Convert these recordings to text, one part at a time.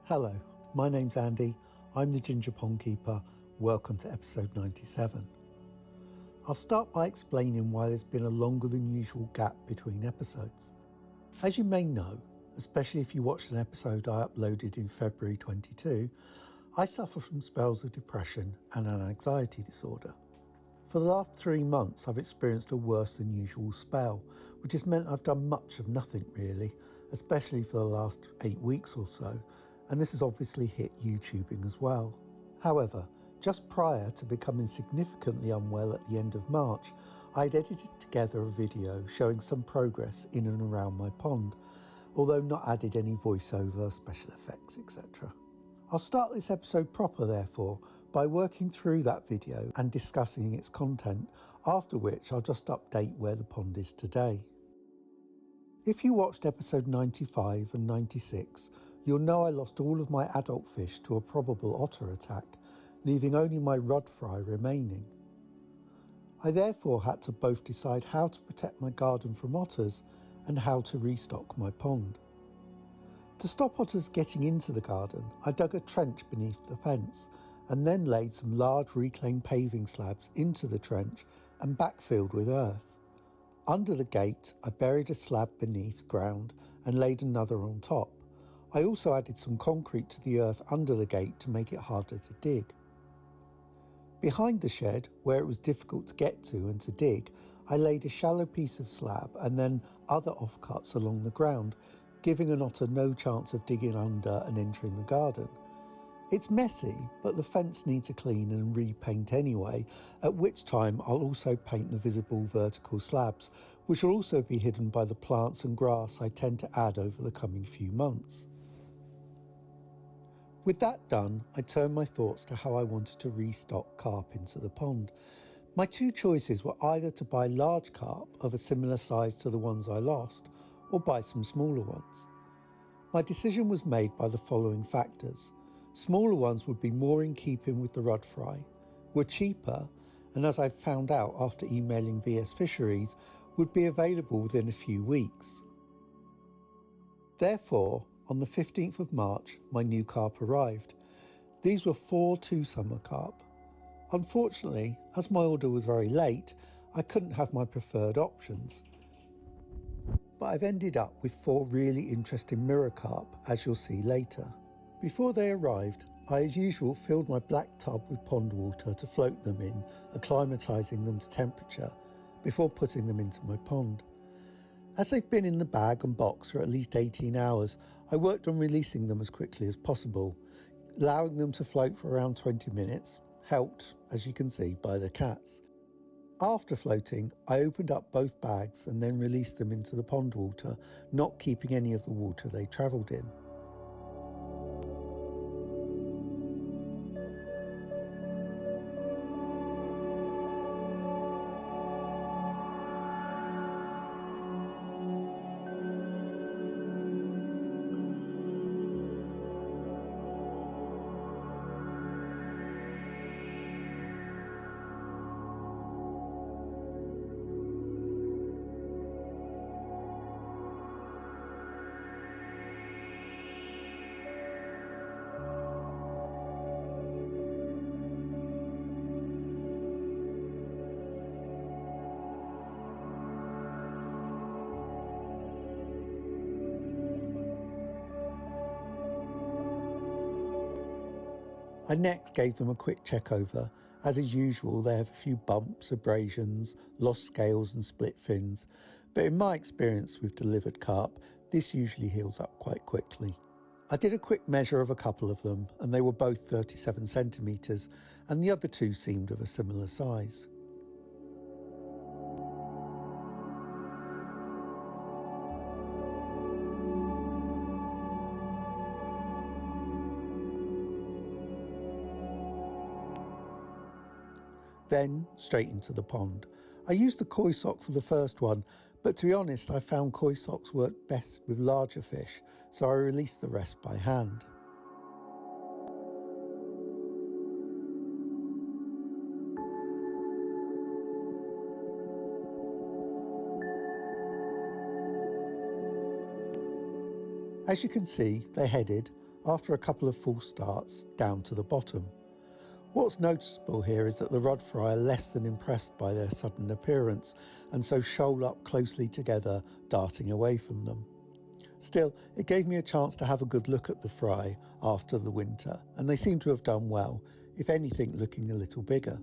Hello, my name's Andy, I'm the Ginger Pond Keeper. Welcome to episode 97. I'll start by explaining why there's been a longer than usual gap between episodes. As you may know, especially if you watched an episode I uploaded in February 22, I suffer from spells of depression and an anxiety disorder. For the last 3 months I've experienced a worse than usual spell, which has meant I've done much of nothing really, especially for the last 8 weeks or so, and this has obviously hit YouTubing as well. However, just prior to becoming significantly unwell at the end of March, I'd edited together a video showing some progress in and around my pond, although not added any voiceover, special effects, etc. I'll start this episode proper therefore by working through that video and discussing its content, after which I'll just update where the pond is today. If you watched episode 95 and 96, you'll know I lost all of my adult fish to a probable otter attack, leaving only my rod fry remaining. I therefore had to both decide how to protect my garden from otters and how to restock my pond. To stop otters getting into the garden, I dug a trench beneath the fence and then laid some large reclaimed paving slabs into the trench and backfilled with earth. Under the gate, I buried a slab beneath ground and laid another on top. I also added some concrete to the earth under the gate to make it harder to dig. Behind the shed, where it was difficult to get to and to dig, I laid a shallow piece of slab and then other offcuts along the ground, giving an otter no chance of digging under and entering the garden. It's messy, but the fence needs a clean and repaint anyway, at which time I'll also paint the visible vertical slabs, which will also be hidden by the plants and grass I tend to add over the coming few months. With that done, I turned my thoughts to how I wanted to restock carp into the pond. My two choices were either to buy large carp of a similar size to the ones I lost, or buy some smaller ones. My decision was made by the following factors. Smaller ones would be more in keeping with the rod fry, were cheaper, and as I found out after emailing VS Fisheries, would be available within a few weeks. Therefore, on the 15th of March, my new carp arrived. These were 4 two-summer carp. Unfortunately, as my order was very late, I couldn't have my preferred options. But I've ended up with 4 really interesting mirror carp, as you'll see later. Before they arrived, I as usual filled my black tub with pond water to float them in, acclimatising them to temperature, before putting them into my pond. As they've been in the bag and box for at least 18 hours, I worked on releasing them as quickly as possible, allowing them to float for around 20 minutes, helped, as you can see, by the cats. After floating, I opened up both bags and then released them into the pond water, not keeping any of the water they travelled in. I next gave them a quick check over. As is usual, they have a few bumps, abrasions, lost scales and split fins, but in my experience with delivered carp, this usually heals up quite quickly. I did a quick measure of a couple of them, and they were both 37 centimetres, and the other 2 seemed of a similar size. Then straight into the pond. I used the koi sock for the first one, but to be honest I found koi socks worked best with larger fish, so I released the rest by hand. As you can see, they're headed. after a couple of false starts down to the bottom. What's noticeable here is that the rod fry are less than impressed by their sudden appearance and so shoal up closely together, darting away from them. Still, it gave me a chance to have a good look at the fry after the winter, and they seem to have done well, if anything looking a little bigger.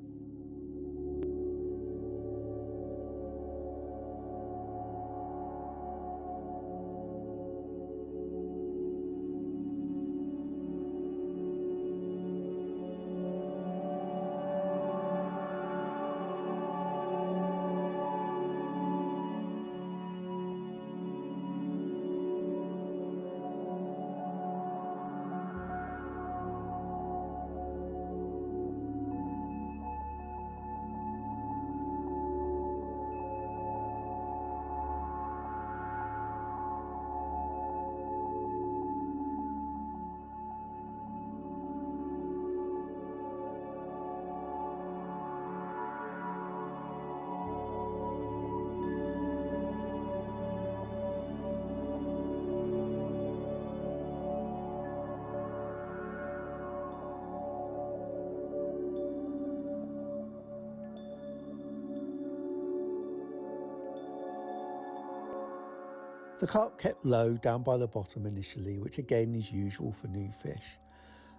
The carp kept low down by the bottom initially, which again is usual for new fish.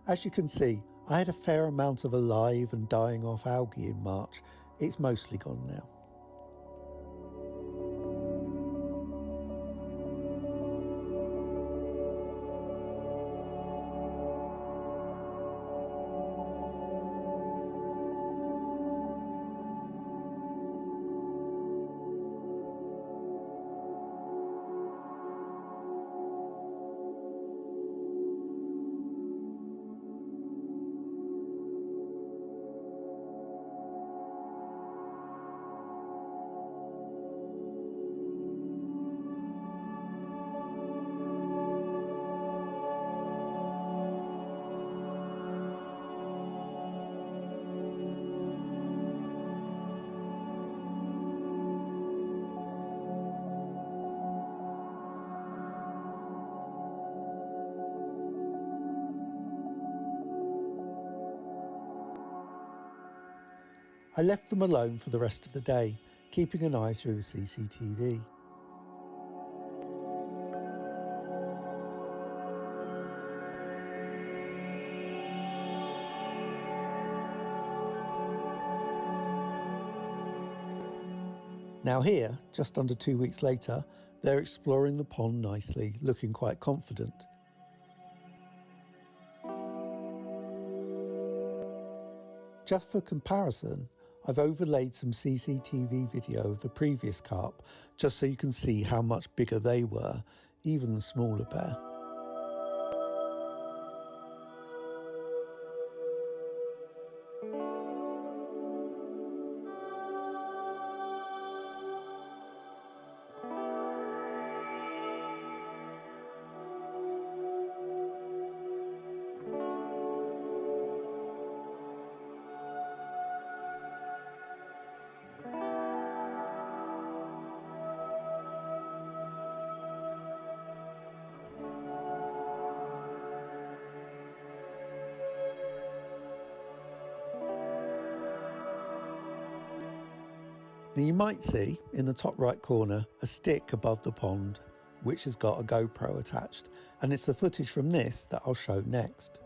As you can see, I had a fair amount of alive and dying off algae in March. It's mostly gone now. I left them alone for the rest of the day, keeping an eye through the CCTV. Now here, just under 2 weeks later, they're exploring the pond nicely, looking quite confident. Just for comparison, I've overlaid some CCTV video of the previous carp, just so you can see how much bigger they were, even the smaller pair. Now you might see, in the top right corner, a stick above the pond, which has got a GoPro attached, and it's the footage from this that I'll show next.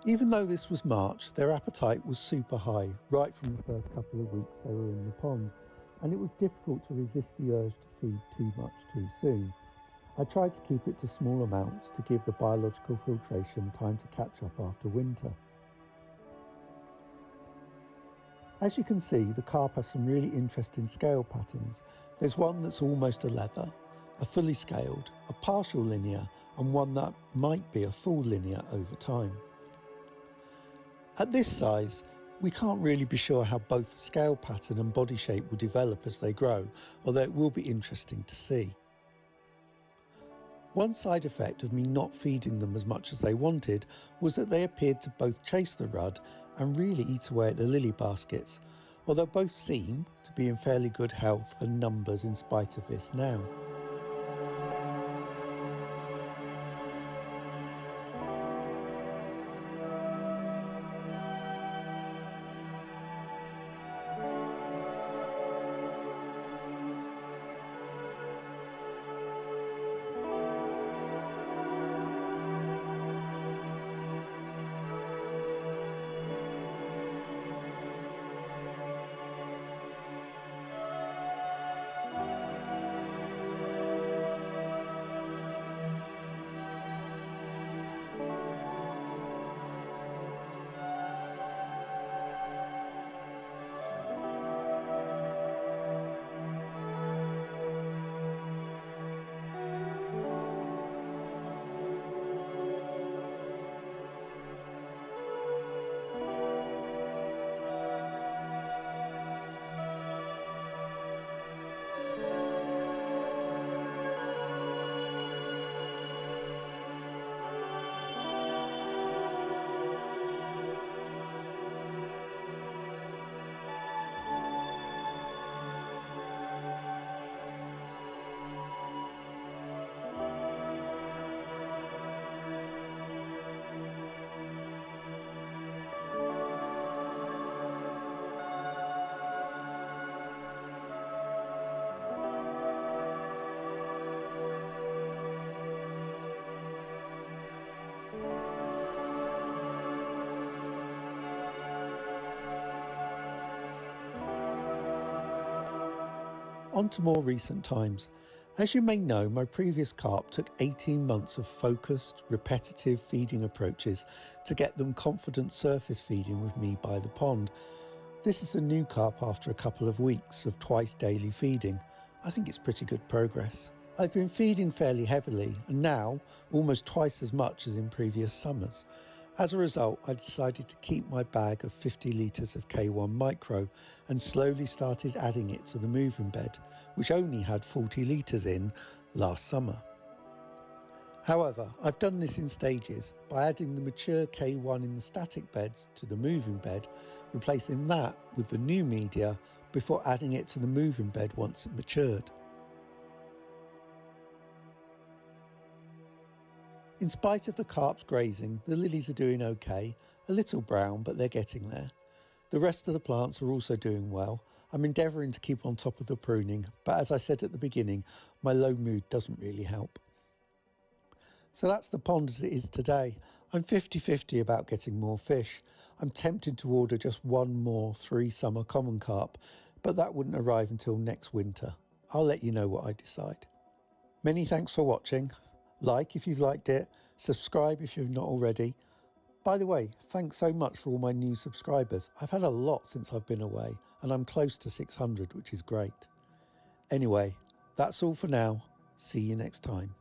Even though this was March, their appetite was super high, right from the first couple of weeks they were in the pond, and it was difficult to resist the urge to feed too much too soon. I tried to keep it to small amounts to give the biological filtration time to catch up after winter. As you can see, the carp have some really interesting scale patterns. There's one that's almost a leather, a fully scaled, a partial linear, and one that might be a full linear over time. At this size, we can't really be sure how both the scale pattern and body shape will develop as they grow, although it will be interesting to see. One side effect of me not feeding them as much as they wanted was that they appeared to both chase the rudd and really eat away at the lily baskets, although both seem to be in fairly good health and numbers in spite of this now. On to more recent times. As you may know, my previous carp took 18 months of focused, repetitive feeding approaches to get them confident surface feeding with me by the pond. This is a new carp after a couple of weeks of twice daily feeding. I think it's pretty good progress. I've been feeding fairly heavily and now almost twice as much as in previous summers. As a result, I decided to keep my bag of 50 litres of K1 Micro and slowly started adding it to the moving bed, which only had 40 litres in last summer. However, I've done this in stages by adding the mature K1 in the static beds to the moving bed, replacing that with the new media before adding it to the moving bed once it matured. In spite of the carps grazing, the lilies are doing okay, a little brown but they're getting there. The rest of the plants are also doing well. I'm endeavouring to keep on top of the pruning, but as I said at the beginning, my low mood doesn't really help. So that's the pond as it is today. I'm 50-50 about getting more fish. I'm tempted to order just one more 3 summer common carp, but that wouldn't arrive until next winter. I'll let you know what I decide. Many thanks for watching. Like if you've liked it, subscribe if you've not already. By the way, thanks so much for all my new subscribers. I've had a lot since I've been away and I'm close to 600, which is great. Anyway, that's all for now. See you next time.